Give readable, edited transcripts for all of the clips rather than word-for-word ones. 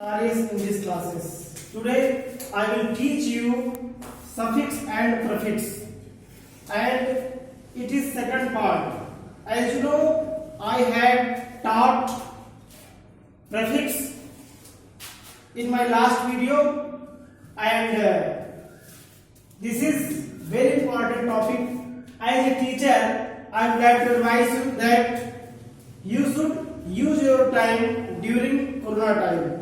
In these classes. Today I will teach you suffix and prefix, and it is second part. As you know, I had taught prefix in my last video, and this is very important topic. As a teacher, I would like to advise you that you should use your time during Corona time.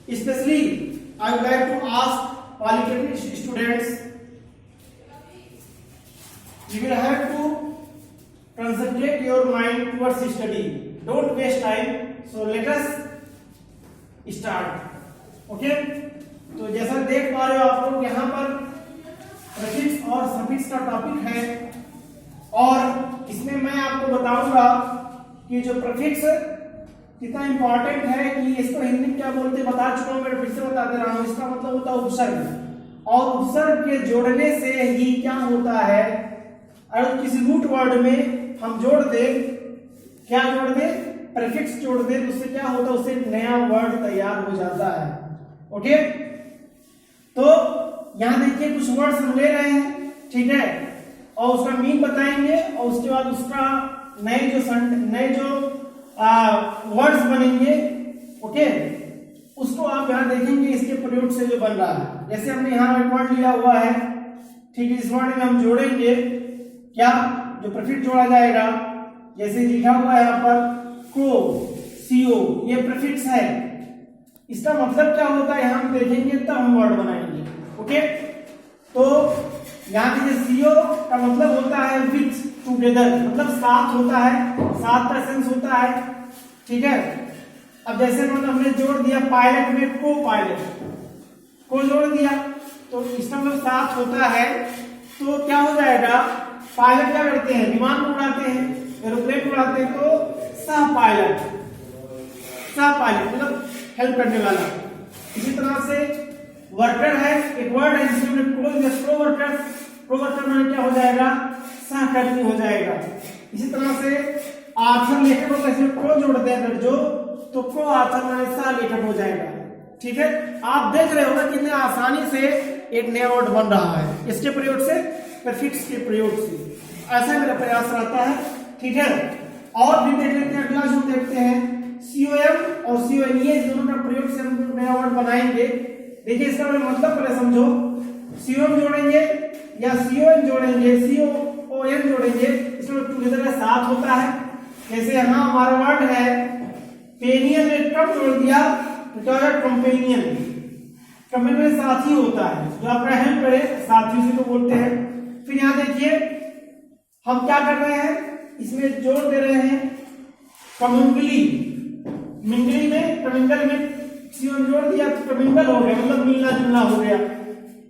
Especially, I would like to ask polytechnic students, you will have to concentrate your mind towards study. Don't waste time. So let us start. Okay? तो जैसा देख पा रहे हो आप लोग यहाँ पर प्रीफिक्स और सफिक्स का टॉपिक है, और इसमें मैं आपको बताऊंगा कि जो प्रीफिक्स कितना इंपॉर्टेंट है, कि इसको हिंदी में क्या बोलते हैं बता चुका हूं, मैं फिर से बता दे रहा हूं। इसका मतलब होता है उपसर्ग, और उपसर्ग के जोड़ने से ही क्या होता है, अगर किसी रूट वर्ड में हम जोड़ दे, क्या जोड़ दे, प्रीफिक्स जोड़ दे, तो उससे क्या होता है, उससे नया वर्ड तैयार हो जाता है। ओके, तो यहां देखिए कुछ वर्ड्स हम ले रहे हैं, ठीक है, और उसका मीन बताएंगे, और उसके बाद उसका नए जो वर्ड्स बनेंगे, ओके, उसको आप यहां देखेंगे इसके प्रयोग से जो बन रहा है। जैसे हमने यहां एक वर्ड लिया हुआ है, ठीक है, इस वर्ड में हम जोड़ेंगे क्या, जो प्रीफिक्स जोड़ा जाएगा, जैसे लिखा हुआ है यहां पर को, सीओ, ये प्रीफिक्स है। इसका मतलब क्या होता है यहां हम देखेंगे तब हम वर्ड बनाएंगे। ओके, तो यहां देखिए सीओ का मतलब होता है विथ, टुगेदर, मतलब साथ होता है, साथ का सेंस होता है, ठीक है। अब जैसे मतलब हमने जोड़ दिया पायलट में को पायलट, को जोड़ दिया तो इसका मतलब साथ होता है, तो क्या हो जाएगा, पायलट क्या करते हैं, विमान उड़ाते हैं, एरोप्लेन उड़ाते हैं, तो सह पायलट, सह पायलट मतलब हेल्प करने वाला। इसी तरह से वर्कर है, एक वर्ड है जिसमें प्रो वर्कर, प्रो वर्कर में क्या हो जाएगा, सहकर्मी हो जाएगा। इसी तरह से आर्थर लेखक को कैसे प्रो जोड़ते हैं अगर जो, तो प्रो आर्थर माने सह लेखक हो जाएगा। ठीक है, आप देख रहे हो ना कितने आसानी से एक नया वर्ड बन रहा है इसके प्रयोग से, प्रीफिक्स के प्रयोग से। ऐसा मेरा प्रयास रहता है, ठीक है। और भी देख लेते हैं, अगला जो देखते हैं सीओएम और सीओएन, ये दोनों का प्रयोग से हम नया वर्ड बनाएंगे। देखिए इसका मतलब पहले समझो, सीओएम जोड़ेंगे या सीओएन जोड़ेंगे, सीओओएन जोड़ेंगे, इसमें टुगेदर का साथ होता है। जैसे यहां हमारा वर्ड है पेनियन में कब जोड़ दिया तो क्या होगा, कंपेनियन, कंपेनियन में साथी होता है, जो आपका हेल्प करे, साथी उसी को बोलते हैं। फिर यहां देखिए हम क्या कर रहे हैं, इसमें जोड़ दे रहे हैं कमिंगली, मिंगली में, कमिंगल में सीओएन जोड़ दिया तो कमिंगल हो गया, मतलब मिलना जुलना हो गया।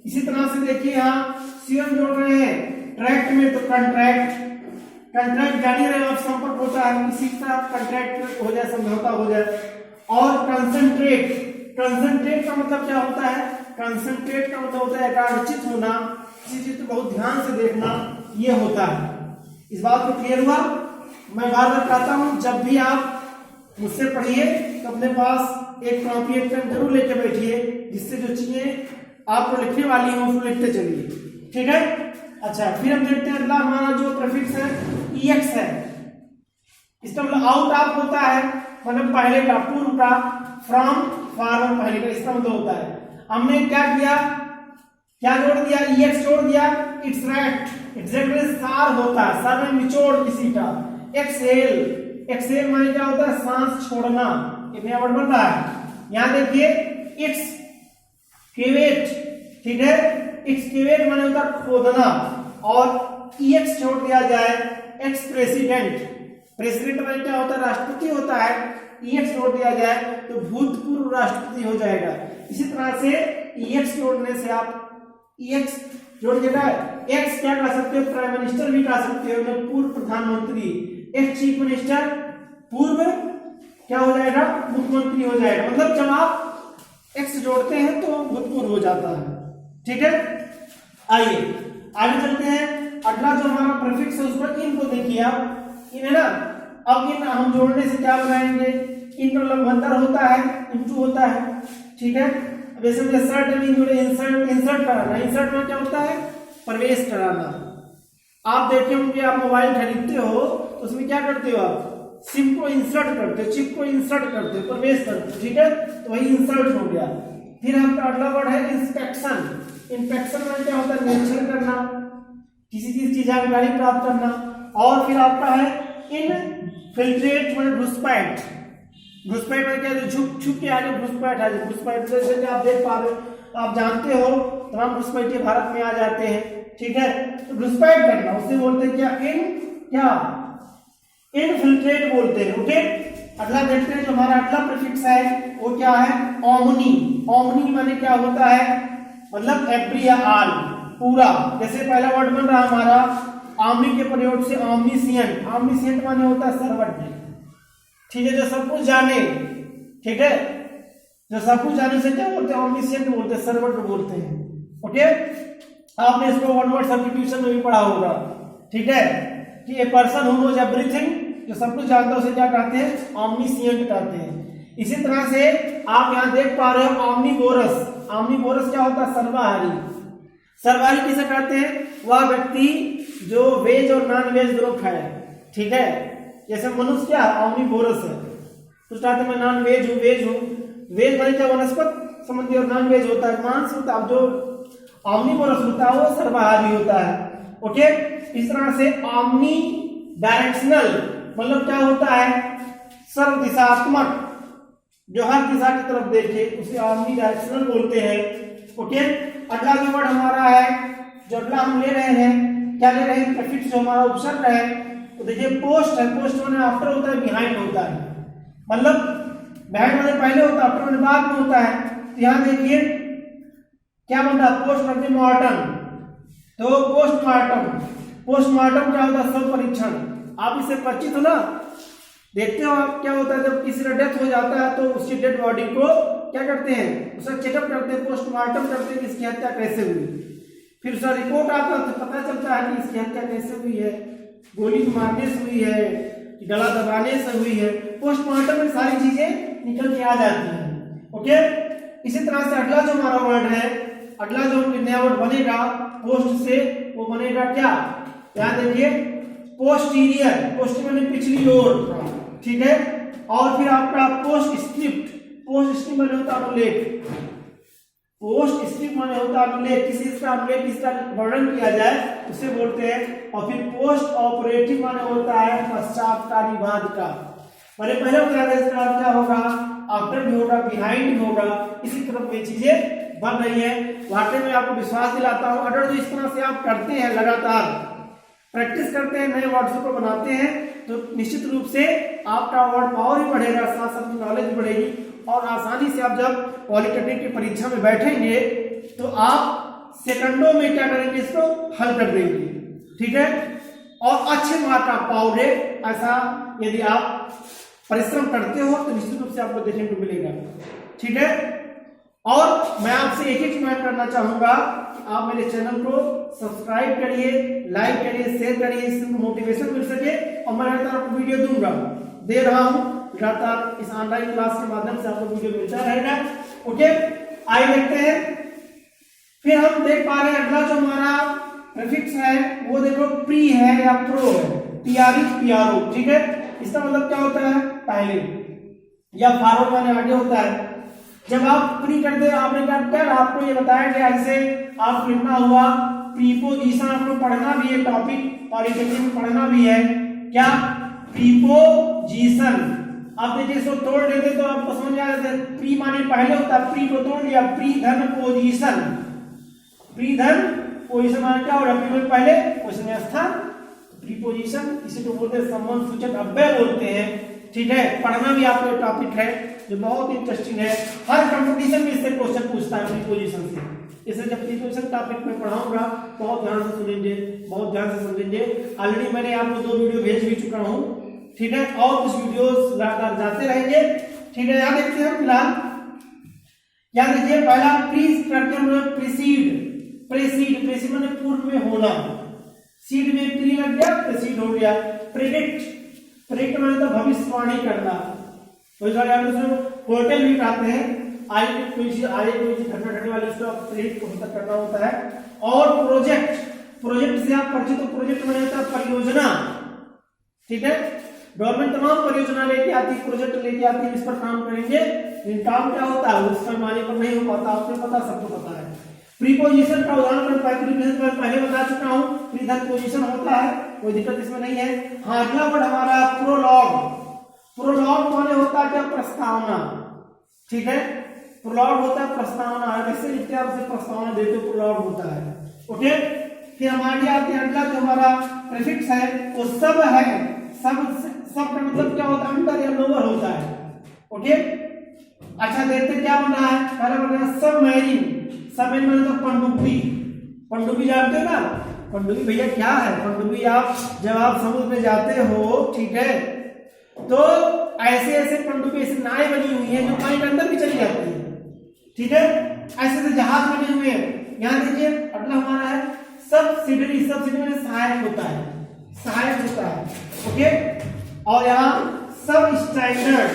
इसी तरह से देखिए यहाँ सीओएन जोड़ रहे हैं ट्रैक्ट में, तो कंट्रैक्ट, कंट्रैक्ट जानी रहे आप, संपर्क होता है, इसी का कंट्रैक्ट हो जाए, समझौता हो जाए। और कंसंट्रेट, कंसंट्रेट का मतलब क्या होता है, कंसंट्रेट का मतलब होता है एकाग्रचित होना, किसी चीज को बहुत ध्यान से देखना, ये होता है। इस बात को क्लियर हुआ। मैं बार बार कहता हूं, जब भी आप मुझसे पढ़िए तो अपने पास एक कॉपी एक पेन जरूर लेके बैठिए, जिससे जो चीजें आपको लिखने वाली हो उसको लिखते चलिए, ठीक है। अच्छा, फिर हम देखते हैं अगला हमारा जो प्रीफिक्स है ईएक्स है। इसका मतलब आउट ऑफ होता है, मतलब पहले का, पूर्व का, फ्रॉम, फॉर पहले का, इसका मतलब होता है। हमने क्या किया, क्या जोड़ दिया, ईएक्स जोड़ दिया, इट्स राइट, एग्जैक्टली सार होता है, सार में निचोड़ किसी का। एक्सेल, एक्सेल माने क्या होता है, सांस छोड़ना, एक नया वर्ड बनता है। यहां देखिए इट्स केवेट, ठीक है, इट्स केवेट माने होता है खोदना, और ईएक्स छोड़ दिया जाए, एक्स प्रेसिडेंट, प्रेसिडेंट माने क्या होता है, राष्ट्रपति होता है, ईएक्स जोड़ दिया जाए तो भूतपूर्व राष्ट्रपति हो जाएगा। इसी तरह से ईएक्स जोड़ने से आप ईएक्स जोड़ देगा, एक्स क्या कह सकते हो, प्राइम मिनिस्टर भी कह सकते हो, पूर्व प्रधानमंत्री, एक्स चीफ मिनिस्टर, पूर्व क्या हो जाएगा, मुख्यमंत्री हो जाएगा। मतलब जब आप एक्स जोड़ते हैं तो भूतपूर्व हो जाता है, ठीक है। आइए आगे चलते हैं, अगला जो हमारा प्रीफिक्स है उस पर इन को देखिए आप, इन है ना। अब इन हम जोड़ने से क्या बनाएंगे, इन मतलब अंदर होता है, इनटू होता है, ठीक है। वैसे मुझे शर्ट में जुड़े इंसर्ट कराना, इंसर्ट में क्या होता है, प्रवेश कराना। आप देखे होंगे, आप मोबाइल खरीदते हो तो उसमें क्या करते हो, आप सिम को इंसर्ट करते हो, चिप को इंसर्ट करते हो, प्रवेश करते हो, ठीक है, तो वही इंसर्ट हो गया। फिर आपका अगला वर्ड है इंस्पेक्शन। इंस्पेक्शन में क्या होता है, निरीक्षण करना, किसी चीज की जानकारी प्राप्त करना। और फिर आपका है इनफिल्ट्रेट मतलब घुसपैठ। घुसपैठ में क्या है, छुप छुप के आगे घुसपैठ आ जाए। घुसपैठ जैसे कि आप देख पा रहे हो, आप जानते हो तमाम घुसपैठिए भारत में आ जाते हैं, ठीक है। तो घुसपैठ करना उसे बोलते हैं क्या इनफिल्ट्रेट बोलते हैं, ओके। अगला देखते हैं, जो हमारा अगला प्रीफिक्स है वो क्या है, ओमनी। ओमनी माने क्या होता है, मतलब एवरी या ऑल, पूरा। जैसे पहला वर्ड बन रहा हमारा ओमनी के प्रयोग से ओमनीसिएंट। ओमनीसिएंट माने होता है सर्वज्ञ, ठीक है, जो सब कुछ जाने, ठीक है, जो सब कुछ जाने से क्या बोलते हैं, ओमनीसिएंट बोलते हैं, सर्वज्ञ बोलते हैं, ओके। आपने इसको वन वर्ड सब्स्टिट्यूशन में भी पढ़ा होगा, ठीक है, कि a person who knows everything, जो सब कुछ जानता है उसे क्या कहते हैं, ओमनीसिएंट कहते हैं। इसी तरह से आप यहाँ देख पा रहे हो ओमनीवोरस। ओमनीवोरस क्या होता है, सर्वाहारी। सर्वाहारी किसे कहते हैं, वह व्यक्ति जो वेज और नॉन वेज दोनों खाए, ठीक है। जैसे मनुष्य क्या ओमनीवोरस है, कुछ कहते हैं मैं नॉन वेज हूँ, वेज हूँ। वेज माने क्या, वनस्पति संबंधी, और नॉन वेज होता है मांस होता है। जो ओमनीवोरस होता है वो सर्वाहारी होता है, ओके। इस तरह से ओमनी डायरेक्शनल मतलब क्या होता है, सर्व दिशात्मक, जो हर दिशा की तरफ देखे उसे ओमनी डायरेक्शनल बोलते हैं, ओके। अगला जो वर्ड हमारा है, जो अगला हम ले रहे हैं, क्या ले रहे हैं, प्रीफिक्स जो हमारा उपसर्ग है, तो देखिए पोस्ट है। पोस्ट माने आफ्टर होता है, बिहाइंड होता है, मतलब बिहाइंड माने पहले होता है, आफ्टर माने बाद में होता है। तो यहाँ देखिए क्या बन रहा है, पोस्टमार्टम। तो पोस्टमार्टम क्या होता है, शव परीक्षण। आप इससे परिचित हो ना, देखते हो आप क्या होता है, जब किसी का डेथ हो जाता है तो उसकी डेड बॉडी को क्या करते हैं, उसका चेकअप करते हैं, पोस्टमार्टम करते हैं कि इसकी हत्या कैसे हुई। फिर उसका रिपोर्ट आता है तो पता चलता है कि इसकी हत्या कैसे हुई है, गोली मारने से हुई है, गला दबाने से हुई है। पोस्टमार्टम में सारी चीजें निकल के आ जाती हैं, ओके। इसी तरह से अगला जो हमारा वर्ड है, अगला जो नया वर्ड बनेगा पोस्ट से, वो बनेगा क्या, ध्यान देखिए, पोस्टीरियर। पोस्टीरियर पिछली ओर, ठीक है। और फिर आपका पोस्ट स्क्रिप्ट। पोस्ट स्क्रिप्ट माने होता है अभिलेख। पोस्ट स्क्रिप्ट माने होता है अभिलेख, किसी का अभिलेख इसका वर्णन किया जाए उसे बोलते हैं। और फिर पोस्ट ऑपरेटिव माने होता है पश्चातकारी बाद का, माने पहले होता है इसका क्या होगा, आफ्टर भी होगा, बिहाइंड भी होगा। इसी तरह की चीजें बन रही है। वाकई में आपको विश्वास दिलाता हूं, अगर जो इस तरह से आप करते हैं, लगातार प्रैक्टिस करते हैं, नए वर्ड्स को बनाते हैं, तो निश्चित रूप से आपका वर्ड पावर ही बढ़ेगा, साथ साथ नॉलेज भी बढ़ेगी। और आसानी से आप जब पॉलिटेक्निक की परीक्षा में बैठेंगे तो आप सेकंडों में क्या करेंगे, इसको हल कर देंगे, ठीक है। और अच्छे मार्क आप पाओगे। ऐसा यदि आप परिश्रम करते हो तो निश्चित रूप से आपको देखने को मिलेगा, ठीक है। और मैं आपसे एक ही कमेंट करना चाहूंगा कि आप मेरे चैनल को सब्सक्राइब करिए, लाइक करिए, शेयर करिए, इससे मोटिवेशन मिल सके। और मैं लगातार आपको वीडियो दूंगा, दे रहा हूं लगातार, इस ऑनलाइन क्लास के माध्यम से आपको वीडियो मिलता रहेगा, ओके। आइए देखते हैं। फिर हम देख पा रहे हैं अगला जो हमारा प्रीफिक्स है वो देखो प्री है या प्रो है, PRO, ठीक है। इसका मतलब क्या होता है, पहले, या फॉरवर्ड माने आगे होता है। जब आप प्री करते हैं, आपने क्या आपको ये बताया कि ऐसे आप लिखना हुआ प्रीपोजिशन, आपको पढ़ना भी है, टॉपिक पॉलिटेक्निक में पढ़ना भी है, क्या, प्रीपोजिशन। आप देखिए इसको तोड़ देते तो आपको समझ आ जाता है। प्री माने पहले होता है, प्री को तोड़ दिया, प्री धन पोजिशन। प्री धन पोजिशन माने क्या हो रहा है, पहले पोजिशन स्थान, प्रीपोजिशन, इसी को बोलते हैं संबंध सूचक अव्यय बोलते हैं, ठीक है। पढ़ना भी आपको टॉपिक है जो बहुत इंटरेस्टिंग है, हर कंपटीशन में इससे क्वेश्चन पूछता है प्रीपोजिशन से। इसे जब प्रीपोजिशन टॉपिक में पढ़ाऊंगा बहुत ध्यान से सुनेंगे, बहुत ध्यान से समझेंगे। ऑलरेडी मैंने आपको 2 वीडियो भेज भी चुका हूं, ठीक है, और कुछ वीडियोस लगातार जाते रहेंगे, ठीक है। यहाँ देखते हैं फिलहाल, यहाँ देखिए पहला प्री करके हम लोग प्रीसीड माने पूर्व में होना, सीड में प्री लग गया, प्रीसीड हो गया। प्रेडिक्ट माने तो भविष्यवाणी करना, कोई पोर्टल भी कहते हैं, आगे कोई चीज घटना घटने वाली उसको प्रेरित करना होता है। और प्रोजेक्ट से आप परिचित हो, प्रोजेक्ट में होता है परियोजना, ठीक है। गवर्नमेंट तमाम परियोजना लेके आती है, प्रोजेक्ट लेके आती है, इस पर काम करेंगे, लेकिन काम क्या होता है उस पैमाने पर नहीं हो पाता, आपको पता, सबको पता है। प्रीपोजिशन का उदाहरण मैं पहले बता चुका हूं, प्रीपोजिशन होता है, कोई दिक्कत इसमें नहीं है। हाँ, अगला वर्ड हमारा प्रोलॉग माने होता है क्या, प्रस्तावना, ठीक है। प्रोलॉग होता है प्रस्तावना, वैसे लिखते हैं आपसे प्रस्तावना देते हो, प्रोलॉग होता है, ओके। फिर हमारे आते हैं अगला जो हमारा प्रीफिक्स है वो सब है, सब का मतलब क्या होता है, अंडर या लोअर होता है, ओके। अच्छा, देखते क्या बना है, पहला बना सबमरीन मतलब पनडुब्बी जानते हो ना, पनडुब्बी भैया क्या है, पनडुब्बी आप जब आप समुद्र में जाते हो, ठीक है, तो ऐसे पनडुब्बी ऐसे नाव बनी हुई है जो पानी के अंदर भी चली जाती है, ठीक है, ऐसे जहाज बने हुए हैं। यहाँ देखिए अगला हमारा है सब्सिडरी में सहायक होता है, ओके। और यहाँ सब स्टैंडर्ड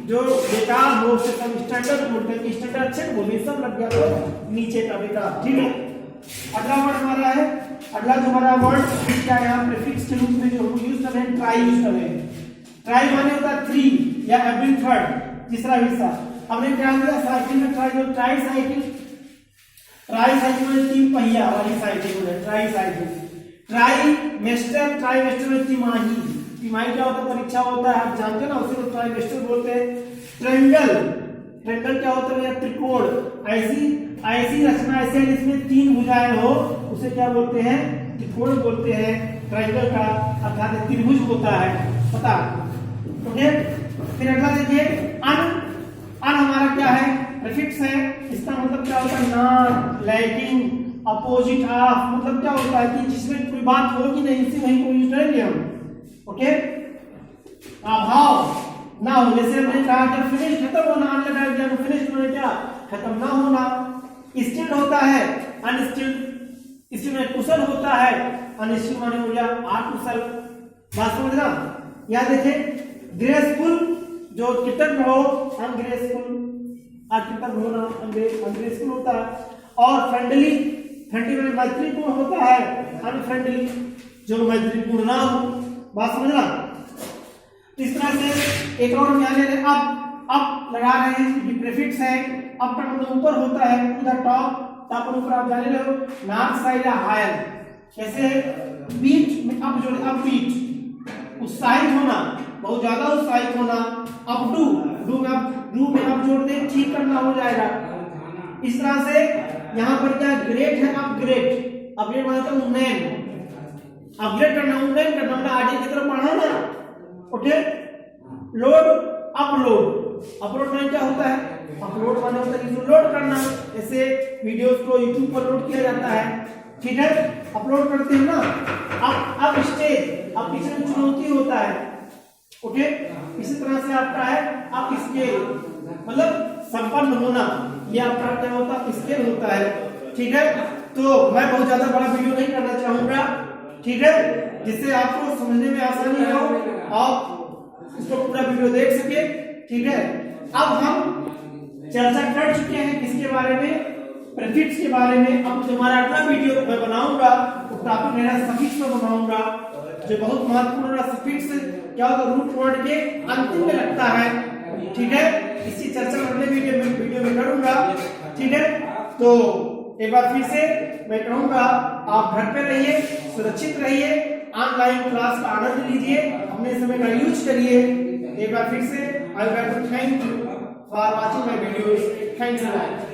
जो बेकार हो उसे सब स्टैंडर्ड बोलते हैं, स्टैंडर्ड अच्छे बोलिए, सब लग गया तो नीचे का बेकार, ठीक है। अगला वर्ड हमारा है, अगला जो हमारा वर्ड क्या है, यहाँ प्रीफिक्स के रूप में जो यूज कर रहे हैं, ट्राई यूज कर रहे हैं। ट्राई माने होता है 3 या एवरी थर्ड, तीसरा हिस्सा। हमने क्या किया, साइकिल में ट्राई साइकिल में 3 पहिया वाली साइकिल है, ट्राई साइकिल। ट्राइमेस्टर में तिमाही क्या होता है, परीक्षा होता है, आप जानते हो ना, उसे तो ट्राइमेस्टर बोलते हैं। ट्रेंगल क्या होता है, त्रिकोण, ऐसी रचना ऐसे जिसमें 3 भुजाएं हो उसे क्या बोलते हैं, त्रिकोण बोलते हैं। ट्रायंगल का अर्थात त्रिभुज होता है, पता, ओके। फिर अगला देखिए अन हमारा क्या है, प्रीफिक्स है, इसका मतलब क्या होता है, नॉट, लैकिंग, अपोजिट ऑफ, मतलब क्या होता है कि जिसमें कोई बात होगी नहीं, इसी वहीं को यूज करेंगे हम, ओके। अभाव ना हो, जैसे हमने कहा कि फिनिश खत्म होना, अन लगाया गया तो फिनिश होना क्या, खत्म ना होना। स्किल्ड होता है, अनस्किल्ड, इसमें कुशल होता है, अनस्किल्ड माने हो गया अकुशल, बात समझना। यहाँ देखें ग्रेसफुल, जो कृतज्ञ हो, अनग्रेसफुल, अकृतज्ञ होना अनग्रेसफुल होता है। और फ्रेंडली में मैत्रीपूर्ण होता है, अनफ्रेंडली जो मैत्रीपूर्ण ना हो, बात समझना। इस तरह से एक और यहाँ ले अप लगा रहे हैं, ये प्रीफिक्स है। अप का मतलब ऊपर होता है, टू द टॉप पर ऊपर आप जाने रहे हो, नॉर्थ साइड या हायर। कैसे बीट में अप जोड़े, अप बीट, उत्साहित होना, बहुत ज्यादा उत्साहित होना। अप डू में आप जोड़ दे, ठीक करना हो जाएगा। इस तरह से यहाँ पर क्या ग्रेट है, अपग्रेड मतलब उन्नयन, अपग्रेड करना, उन्नयन करना, मतलब आगे की तरफ बढ़ना ना, ओके। लोड, अपलोड माने क्या होता है, अपलोड माने होता है लोड करना, जैसे वीडियोस को यूट्यूब पर लोड किया जाता है, ठीक है, अपलोड करते हैं ना। अब स्टेज, अब पीछे में चुनौती होता है, ओके। इसी तरह से आपका है अब स्केल, मतलब संपन्न होना, ये आपका क्या होता है, स्केल होता है, ठीक है। तो मैं बहुत ज्यादा बड़ा वीडियो नहीं करना चाहूंगा, ठीक है, जिससे आपको समझने में आसानी हो, आप इसको पूरा वीडियो देख सके, ठीक है। अब हम चर्चा कर चुके हैं किसके बारे में, प्रीफिक्स के बारे में। अब तुम्हारा अगला वीडियो मैं बनाऊंगा, तो टॉपिक मेरा सफिक्स पर बनाऊंगा, जो बहुत महत्वपूर्ण है। सफिक्स क्या होता है, रूट वर्ड के अंतिम में लगता है, ठीक है। इसकी चर्चा अगले वीडियो में करूंगा, ठीक है। तो एक बार फिर से मैं कहूंगा, आप घर पे रहिए, सुरक्षित रहिए, ऑनलाइन क्लास का आनंद लीजिए, अपने समय का यूज करिए। एक बार फिर से I would like to thank you for watching my videos, thanks a lot.